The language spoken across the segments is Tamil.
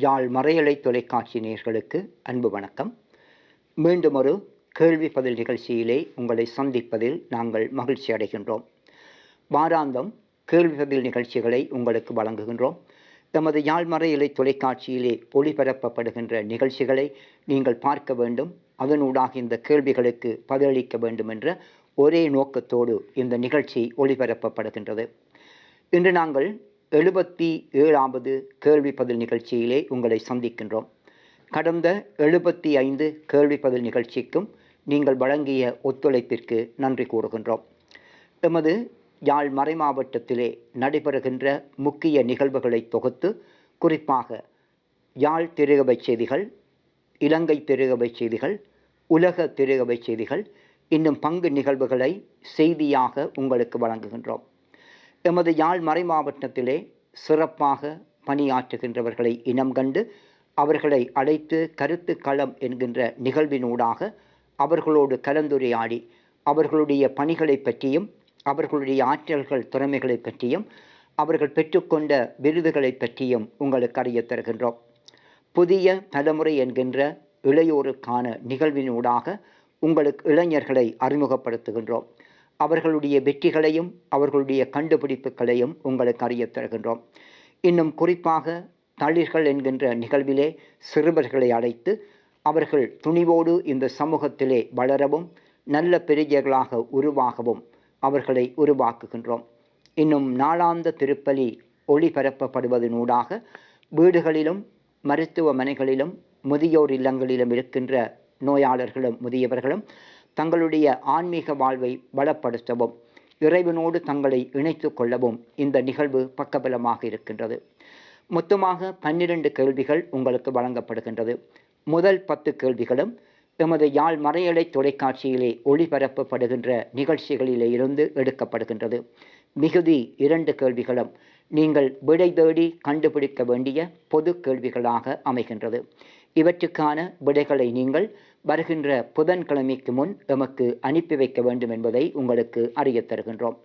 யாழ் மறையலை தொலைக்காட்சி நேயர்களுக்கு அன்பு வணக்கம். மீண்டும் ஒரு கேள்வி பதில் நிகழ்ச்சியிலே உங்களை சந்திப்பதில் நாங்கள் மகிழ்ச்சி அடைகின்றோம். வாராந்தம் கேள்வி பதில் நிகழ்ச்சிகளை உங்களுக்கு வழங்குகின்றோம். எமது யாழ் மறையலை தொலைக்காட்சியிலே ஒளிபரப்பப்படுகின்ற நிகழ்ச்சிகளை நீங்கள் பார்க்க வேண்டும், அதனூடாக இந்த கேள்விகளுக்கு பதிலளிக்க வேண்டும் என்ற ஒரே நோக்கத்தோடு இந்த நிகழ்ச்சி ஒளிபரப்பப்படுகின்றது. இன்று நாங்கள் 77வது கேள்வி பதில் நிகழ்ச்சியிலே உங்களை சந்திக்கின்றோம். கடந்த 75 கேள்வி பதில் நிகழ்ச்சிக்கும் நீங்கள் வழங்கிய ஒத்துழைப்பிற்கு நன்றி கூறுகின்றோம். எமது யாழ் மறை மாவட்டத்திலே நடைபெறுகின்ற முக்கிய நிகழ்வுகளை தொகுத்து, குறிப்பாக யாழ் திருகவை செய்திகள், இலங்கை திருகவை செய்திகள், உலக திருகவை செய்திகள், இன்னும் பங்கு நிகழ்வுகளை செய்தியாக உங்களுக்கு வழங்குகின்றோம். எமது யாழ் மறை மாவட்டத்திலே சிறப்பாக பணியாற்றுகின்றவர்களை இனம் கண்டு அவர்களை அழைத்து கருத்து களம் என்கின்ற நிகழ்வினூடாக அவர்களோடு கலந்துரையாடி அவர்களுடைய பணிகளை பற்றியும் அவர்களுடைய ஆற்றல்கள் திறமைகளை பற்றியும் அவர்கள் பெற்றுக்கொண்ட விருதுகளை பற்றியும் உங்களுக்கு அறிய தருகின்றோம். புதிய தலைமுறை என்கின்ற இளையோருக்கான நிகழ்வினூடாக உங்களுக்கு இளைஞர்களை அறிமுகப்படுத்துகின்றோம். அவர்களுடைய வெற்றிகளையும் அவர்களுடைய கண்டுபிடிப்புகளையும் உங்களுக்கு அறிய தருகின்றோம். இன்னும் குறிப்பாக தளிர்கள் என்கின்ற நிகழ்விலே சிறுவர்களை அழைத்து அவர்கள் துணிவோடு இந்த சமூகத்திலே வளரவும் நல்ல பெரியர்களாக உருவாகவும் அவர்களை உருவாக்குகின்றோம். இன்னும் நாளாந்த திருப்பலி ஒளிபரப்பப்படுவதனூடாக வீடுகளிலும் மருத்துவமனைகளிலும் முதியோர் இல்லங்களிலும் இருக்கின்ற நோயாளர்களும் முதியவர்களும் தங்களுடைய ஆன்மீக வாழ்வை பலப்படுத்தவும் இறைவனோடு தங்களை இணைத்து கொள்ளவும் இந்த நிகழ்வு பக்கபலமாக இருக்கின்றது. மொத்தமாக 12 கேள்விகள் உங்களுக்கு வழங்கப்படுகின்றது. முதல் 10 கேள்விகளும் எமது யாழ் மறையலை தொலைக்காட்சியிலே ஒளிபரப்பப்படுகின்ற நிகழ்ச்சிகளிலே இருந்து எடுக்கப்படுகின்றது. மிகுதி 2 கேள்விகளும் நீங்கள் விடை தேடி கண்டுபிடிக்க வேண்டிய பொது கேள்விகளாக அமைகின்றது. இவற்றுக்கான விடைகளை நீங்கள் வருகின்ற புதன்கிழமைக்கு முன் எமக்கு அனுப்பி வைக்க வேண்டும் என்பதை உங்களுக்கு அறிய தருகின்றோம்.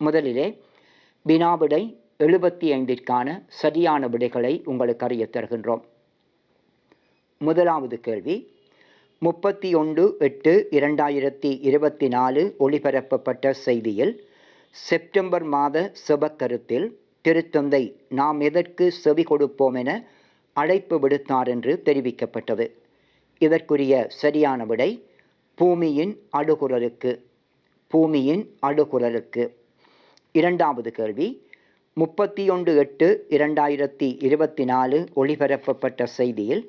முதலிலே வினாவிடை 75ற்கான சரியான விடைகளை உங்களுக்கு அறிய தருகின்றோம். முதலாவது கேள்வி, 31/8/2024 ஒளிபரப்பப்பட்ட செய்தியில் செப்டம்பர் மாத செபக்கருத்தில் திருத்தந்தை நாம் எதற்கு செவி கொடுப்போம் என அழைப்பு விடுத்தார் என்று தெரிவிக்கப்பட்டது. இதற்குரிய சரியான விடை பூமியின் அடுகுரலுக்கு. பூமியின் அடுகுரலுக்கு. இரண்டாவது கேள்வி, 31/8/2024 ஒளிபரப்பப்பட்ட செய்தியில்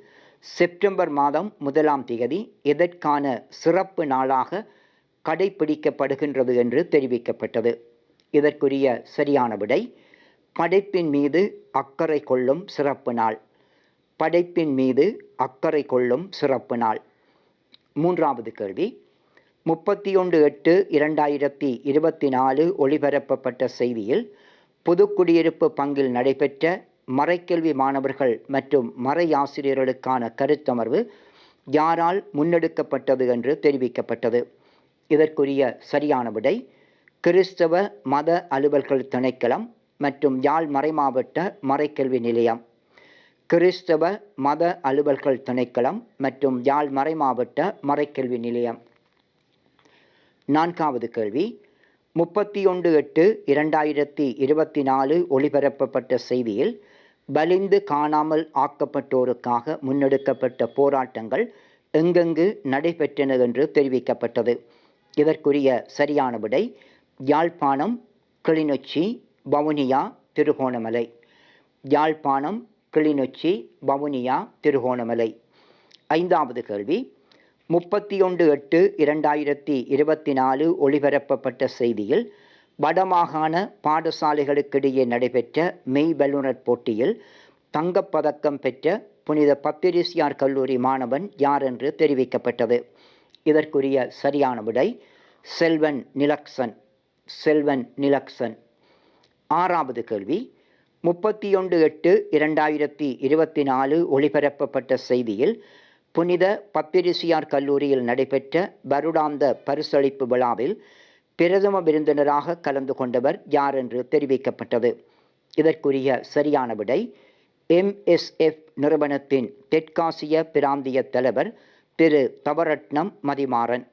செப்டம்பர் மாதம் 1ஆம் தேதி எதற்கான சிறப்பு நாளாக கடைபிடிக்கப்படுகின்றது என்று தெரிவிக்கப்பட்டது. இதற்குரிய சரியான விடை படைப்பின் மீது அக்கறை கொள்ளும் சிறப்பு நாள். படைப்பின் மீது அக்கறை கொள்ளும் சிறப்பு நாள். மூன்றாவது கேள்வி, 31/8/2024 ஒளிபரப்பப்பட்ட செய்தியில் புதுக்குடியிருப்பு பங்கில் நடைபெற்ற மறைக்கல்வி மாணவர்கள் மற்றும் மறையாசிரியர்களுக்கான கருத்தமர்வு யாரால் முன்னெடுக்கப்பட்டது என்று தெரிவிக்கப்பட்டது. இதற்குரிய சரியான விடை கிறிஸ்தவ மத அலுவல்கள் திணைக்களம் மற்றும் யாழ் மறைமாவட்ட மறைக்கல்வி நிலையம். கிறிஸ்தவ மத அலுவல்கள் திணைக்களம் மற்றும் யாழ் மறைமாவட்ட மறைக்கல்வி நிலையம். நான்காவது கேள்வி, 31/8/2024 ஒளிபரப்பப்பட்ட செய்தியில் வலிந்து காணாமல் ஆக்கப்பட்டோருக்காக முன்னெடுக்கப்பட்ட போராட்டங்கள் எங்கெங்கு நடைபெற்றன என்று தெரிவிக்கப்பட்டது. இதற்குரிய சரியான விடை யாழ்ப்பாணம், கிளிநொச்சி, வவுனியா, திருகோணமலை. யாழ்ப்பாணம், கிளிநொச்சி, வவுனியா, திருகோணமலை. ஐந்தாவது கேள்வி, 31/8/2024 ஒளிபரப்பப்பட்ட செய்தியில் வடமாகாண பாடசாலைகளுக்கிடையே நடைபெற்ற மெய்வல்லுநர் போட்டியில் தங்கப்பதக்கம் பெற்ற புனித பத்திரிசியார் கல்லூரி மாணவன் யார் என்று தெரிவிக்கப்பட்டது. இதற்குரிய சரியான விடை செல்வன் நிலக்சன். செல்வன் நிலக்சன். ஆறாவது கேள்வி, 31/8/2024 ஒளிபரப்பப்பட்ட செய்தியில் புனித பத்திரிசியார் கல்லூரியில் நடைபெற்ற வருடாந்த பரிசளிப்பு விழாவில் பிரதம விருந்தினராக கலந்து கொண்டவர் யார் என்று தெரிவிக்கப்பட்டது. இதற்குரிய சரியான விடை எம்எஸ்எஃப் நிறுவனத்தின் தெற்காசிய பிராந்திய தலைவர் திரு தவரட்னம் மதிமாறன்.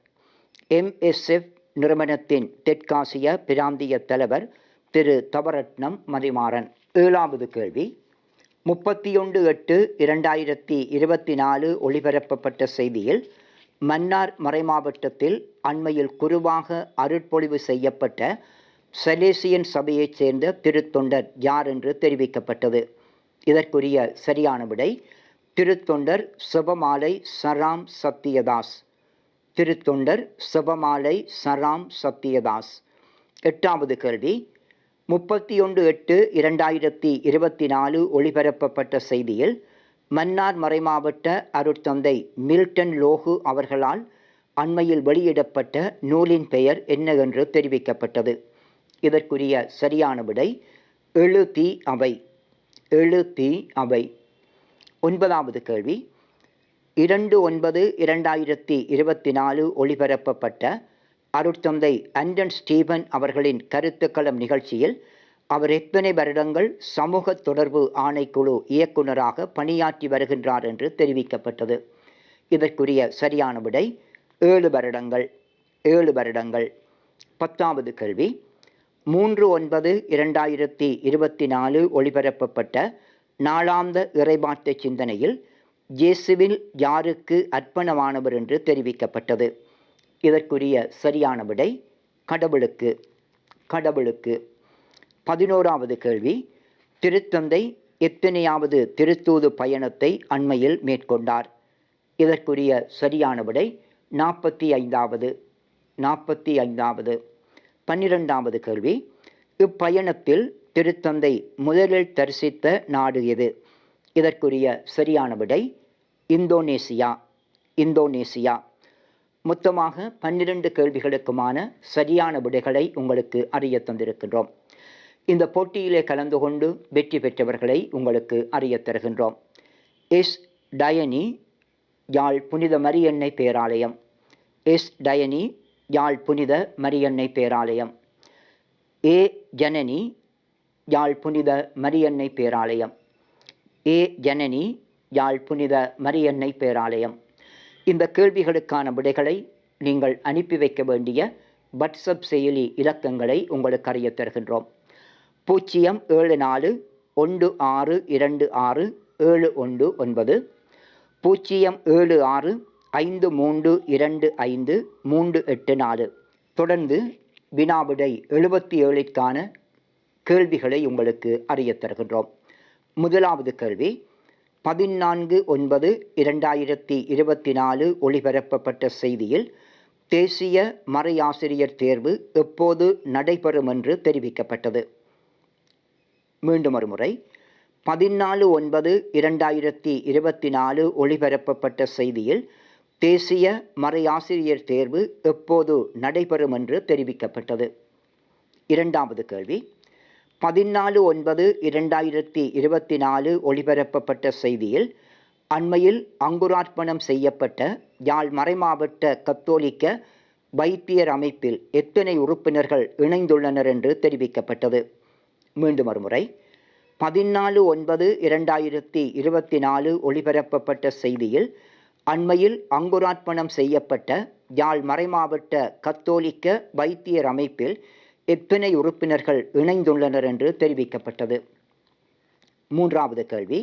எம்எஸ்எஃப் நிறுவனத்தின் தெற்காசிய பிராந்திய தலைவர் திரு தவரட்னம் மதிமாறன். 7வது கேள்வி. 31/8/2024 ஒளிபரப்பப்பட்ட செய்தியில் மன்னார் மறைமாவட்டத்தில் அண்மையில் குருவாக அருட்பொழிவு செய்யப்பட்ட சலேசியன் சபையைச் சேர்ந்த திருத்தொண்டர் யார் என்று தெரிவிக்கப்பட்டது. இதற்குரிய சரியான விடை திருத்தொண்டர் செபமாலை சராம் சத்தியதாஸ். திருத்தொண்டர் செபமாலை சராம் சத்தியதாஸ். 8வது கேள்வி. 31/8/2024 ஒளிபரப்பப்பட்ட செய்தியில் மன்னார் மறைமாவட்ட அருட்தந்தை மில்டன் லோகு அவர்களால் அண்மையில் வெளியிடப்பட்ட நூலின் பெயர் என்ன என்று தெரிவிக்கப்பட்டது. இதற்குரிய சரியான விடை எழுதி அவை. எழுதி அவை. 9வது கேள்வி. 2/9/2024 ஒளிபரப்பப்பட்ட அருட்தந்தை அண்டன் ஸ்டீபன் அவர்களின் கருத்துக்களம் நிகழ்ச்சியில் அவர் எத்தனை வருடங்கள் சமூக தொடர்பு ஆணைக்குழு இயக்குநராக பணியாற்றி வருகின்றார் என்று தெரிவிக்கப்பட்டது. இதற்குரிய சரியான விடை 7 வருடங்கள். 7 வருடங்கள். 10வது கேள்வி. 3/9/2024 ஒளிபரப்பப்பட்ட நாளாந்த இறைபாட்டு சிந்தனையில் இயேசுவில் யாருக்கு அர்ப்பணமானவர் என்று தெரிவிக்கப்பட்டது. இதற்குரிய சரியான விடை கடவுளுக்கு. கடவுளுக்கு. 11வது கேள்வி. திருத்தந்தை எத்தனையாவது திருத்தூது பயணத்தை அண்மையில் மேற்கொண்டார். இதற்குரிய சரியான விடை 45வது. 45வது. 12வது கேள்வி. இப்பயணத்தில் திருத்தந்தை முதலில் தரிசித்த நாடு எது? இதற்குரிய சரியான விடை இந்தோனேசியா. இந்தோனேசியா. மொத்தமாக 12 கேள்விகளுக்குமான சரியான விடைகளை உங்களுக்கு அறிய தந்திருக்கின்றோம். இந்த போட்டியிலே கலந்து கொண்டு வெற்றி பெற்றவர்களை உங்களுக்கு அறிய தருகின்றோம். எஸ் டயனி, யாழ் புனித மரியன்னை பேராலயம். எஸ் டயனி, யாழ் புனித மரியன்னை பேராலயம். ஏ ஜனனி, யாழ் புனித மரியன்னை பேராலயம். ஏ ஜனனி, யாழ் புனித மரியன்னை பேராலயம். இந்த கேள்விகளுக்கான விடைகளை நீங்கள் அனுப்பி வைக்க வேண்டிய வாட்ஸ்அப் செயலி இலக்கங்களை உங்களுக்கு அறிய தருகின்றோம். 074 1626 719 076 5325 384. தொடர்ந்து வினாவிடை 77ற்கான கேள்விகளை உங்களுக்கு அறிய தருகின்றோம். முதலாவது கேள்வி. 14/9/2024 ஒளிபரப்பப்பட்ட செய்தியில் தேசிய மறையாசிரியர் தேர்வு எப்போது நடைபெறும் என்று தெரிவிக்கப்பட்டது. மீண்டும் ஒருமுறை. 14/9/2024 ஒளிபரப்பப்பட்ட செய்தியில் தேசிய மறையாசிரியர் தேர்வு எப்போது நடைபெறும் என்று தெரிவிக்கப்பட்டது. இரண்டாவது கேள்வி. 14/9/2024 ஒளிபரப்பப்பட்ட செய்தியில் அண்மையில் அங்குரார்ப்பணம் செய்யப்பட்ட யாழ் மறைமாவட்ட கத்தோலிக்க வைத்தியர் அமைப்பில் எத்தனை உறுப்பினர்கள் இணைந்துள்ளனர் என்று தெரிவிக்கப்பட்டது. மீண்டும் ஒருமுறை. 14/9/2024 ஒளிபரப்பப்பட்ட செய்தியில் அண்மையில் அங்குரார்ப்பணம் செய்யப்பட்ட யாழ் மறைமாவட்ட கத்தோலிக்க வைத்தியர் அமைப்பில் எத்தனை உறுப்பினர்கள் இணைந்துள்ளனர் என்று தெரிவிக்கப்பட்டது. மூன்றாவது கேள்வி.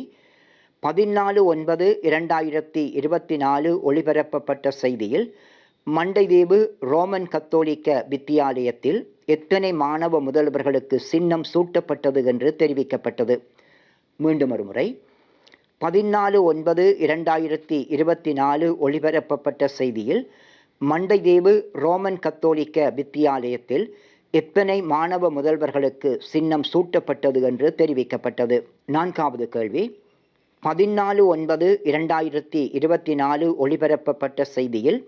14/9/2024 ஒளிபரப்பப்பட்ட செய்தியில் மண்டைதீவு ரோமன் கத்தோலிக்க வித்தியாலயத்தில் எத்தனை மாணவ முதல்வர்களுக்கு சின்னம் சூட்டப்பட்டது என்று தெரிவிக்கப்பட்டது. மீண்டும் ஒருமுறை. 14/9/2024 ஒளிபரப்பப்பட்ட செய்தியில் மண்டைதீவு ரோமன் கத்தோலிக்க வித்தியாலயத்தில் எத்தனை மாணவ முதல்வர்களுக்கு சின்னம் சூட்டப்பட்டது என்று தெரிவிக்கப்பட்டது. நான்காவது கேள்வி. 14/9/2024 ஒளிபரப்பப்பட்ட செய்தியில்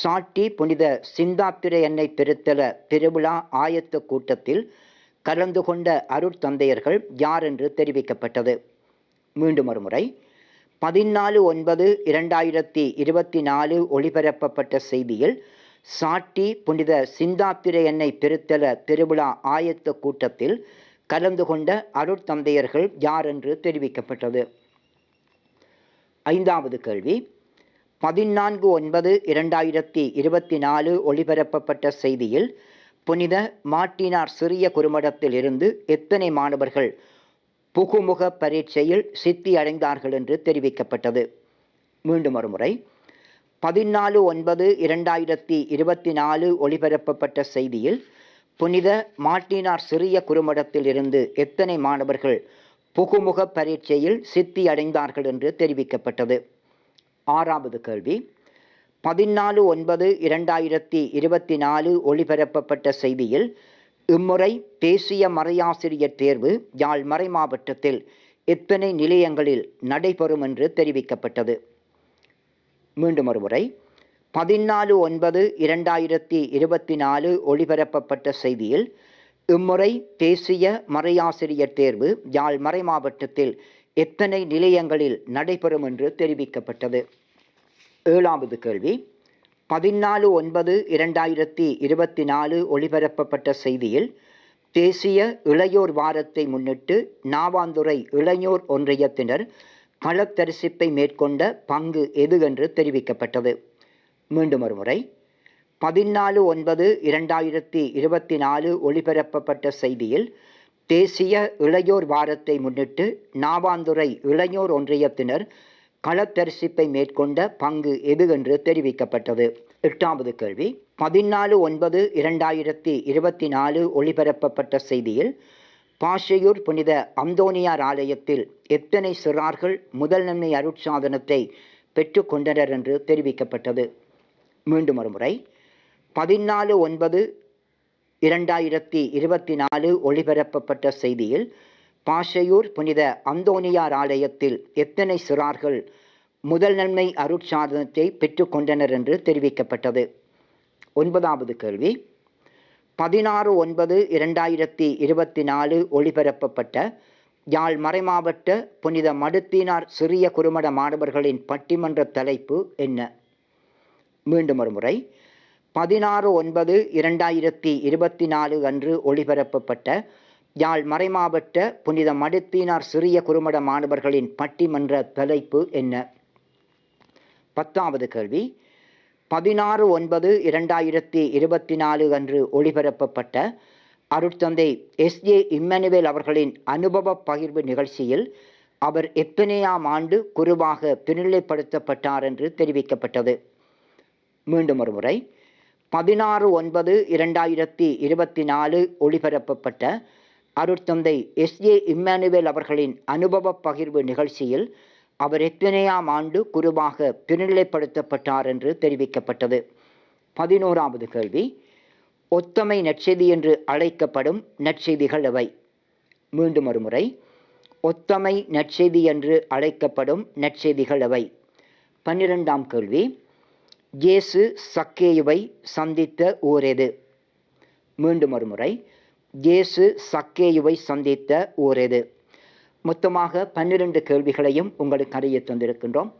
சாட்டி புனித சிந்தாத்திரை அன்னை திருத்தல திருவிழா ஆயத்த கூட்டத்தில் கலந்து கொண்ட அருட்தந்தையர்கள் யார் என்று தெரிவிக்கப்பட்டது. மீண்டும் ஒருமுறை. 14/9/2024 ஒளிபரப்பப்பட்ட செய்தியில் சாட்டி புனித சிந்தாத்திரை அன்னை திருத்தல திருவிழா ஆயத்த கூட்டத்தில் கலந்து கொண்ட அருட்தந்தையர்கள் யார் என்று தெரிவிக்கப்பட்டது. 5வது கேள்வி, 14/9/2024 ஒளிபரப்பப்பட்ட செய்தியில் புனித மார்ட்டினார் சிறிய குறுமடத்தில் இருந்து எத்தனை மாணவர்கள் புகுமுக பரீட்சையில் சித்தி அடைந்தார்கள் என்று தெரிவிக்கப்பட்டது. மீண்டும் ஒருமுறை, 14/9/2024 ஒளிபரப்பப்பட்ட செய்தியில் புனித மார்ட்டினார் சிறிய குறுமடத்தில் இருந்து எத்தனை மாணவர்கள் புகுமுக பரீட்சையில் சித்தி அடைந்தார்கள் என்று தெரிவிக்கப்பட்டது. 6வது கேள்வி, 14/9/2024 ஒளிபரப்பப்பட்ட செய்தியில் இம்முறை தேசிய மறையாசிரியர் தேர்வு யாழ் மறை மாவட்டத்தில் எத்தனை நிலையங்களில் நடைபெறும் என்று தெரிவிக்கப்பட்டது. மீண்டும் ஒருமுறை, 14/9/2024 ஒளிபரப்பப்பட்ட செய்தியில் இம்முறை தேசிய மறையாசிரியர் தேர்வு யாழ் மறை மாவட்டத்தில் எத்தனை நிலையங்களில் நடைபெறும் என்று தெரிவிக்கப்பட்டது. 7வது கேள்வி, 14/9/2024 ஒளிபரப்பப்பட்ட செய்தியில் தேசிய இளையோர் வாரத்தை முன்னிட்டு நாவாந்துறை இளையோர் ஒன்றியத்தினர் களத்தரிசிப்பை மேற்கொண்ட பங்கு எது என்று தெரிவிக்கப்பட்டது. மீண்டும் ஒருமுறை, 14/9/2024 ஒளிபரப்பப்பட்ட செய்தியில் தேசிய இளையோர் வாரத்தை முன்னிட்டு நாவாந்துறை இளையோர் ஒன்றியத்தினர் களத்தரிசிப்பை மேற்கொண்ட பங்கு எது என்று தெரிவிக்கப்பட்டது. 8வது கேள்வி, 14/9/2024 ஒளிபரப்பப்பட்ட செய்தியில் பாஷையூர் புனித அந்தோனியார் ஆலயத்தில் எத்தனை சிறார்கள் முதல் நன்மை அருட்சாதனத்தை பெற்றுக்கொண்டனர் என்று தெரிவிக்கப்பட்டது. மீண்டும் ஒருமுறை, 14/9/2024 ஒளிபரப்பப்பட்ட செய்தியில் பாஷையூர் புனித அந்தோனியார் ஆலயத்தில் எத்தனை சிறார்கள் முதல் நன்மை அருட்சாதனத்தை பெற்றுக்கொண்டனர் என்று தெரிவிக்கப்பட்டது. 9வது கேள்வி, 16/9/2024 ஒளிபரப்பப்பட்ட யாழ் மறைமாவட்ட புனித மடுத்தினார் சிறிய குறுமட மாணவர்களின் பட்டிமன்ற தலைப்பு என்ன? மீண்டும் ஒருமுறை, 16/9/2024 அன்று ஒளிபரப்பப்பட்ட யாழ் மறைமாவட்ட புனித மடுத்தினார் சிறிய குறுமட மாணவர்களின் பட்டிமன்ற தலைப்பு என்ன? 10வது கேள்வி, 16/9/2024 அன்று ஒளிபரப்பப்பட்ட அருட்தந்தை S.J. இம்மானுவேல் அவர்களின் அனுபவ பகிர்வு நிகழ்ச்சியில் அவர் எத்தனையாம் ஆண்டு குருவாக திருநிலைப்படுத்தப்பட்டார் என்று தெரிவிக்கப்பட்டது. மீண்டும் ஒருமுறை, 16/9/2024 ஒளிபரப்பப்பட்ட அருட்தந்தை S.J. இம்மானுவேல் அவர்களின் அனுபவ பகிர்வு நிகழ்ச்சியில் அவர் எத்தனையாம் ஆண்டு குருவாக திருநிலைப்படுத்தப்பட்டார் என்று தெரிவிக்கப்பட்டது. 11வது கேள்வி, ஒத்தமை நற்செய்தி என்று அழைக்கப்படும் நற்செய்திகள் எவை? மீண்டும் ஒருமுறை, ஒத்தமை நற்செய்தி என்று அழைக்கப்படும் நற்செய்திகள் எவை? 12ஆம் கேள்வி, இயேசு சக்கேயுவை சந்தித்த ஊர் எது? மீண்டும் ஒருமுறை, இயேசு சக்கேயுவை சந்தித்த ஊர் எது? மொத்தமாக 12 கேள்விகளையும் உங்களுக்கு அறிய தந்திருக்கின்றோம்.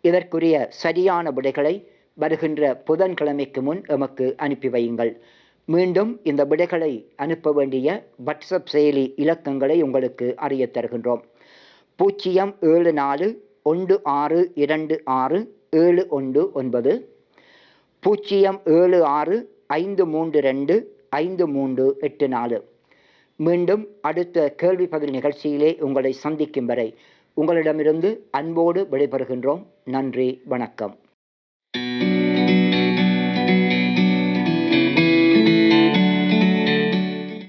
இதற்குரிய சரியான விடைகளை வருகின்ற புதன்கிழமைக்கு முன் எமக்கு அனுப்பி வையுங்கள். மீண்டும் இந்த விடைகளை அனுப்ப வேண்டிய வாட்ஸ்அப் செயலி இலக்கங்களை உங்களுக்கு அறிய தருகின்றோம். 07416267119, 076532534. மீண்டும் அடுத்த கேள்வி பதில் நிகழ்ச்சியிலே உங்களை சந்திக்கும் வரை உங்களிடமிருந்து அன்போடு விடைபெறுகின்றோம். நன்றி, வணக்கம்.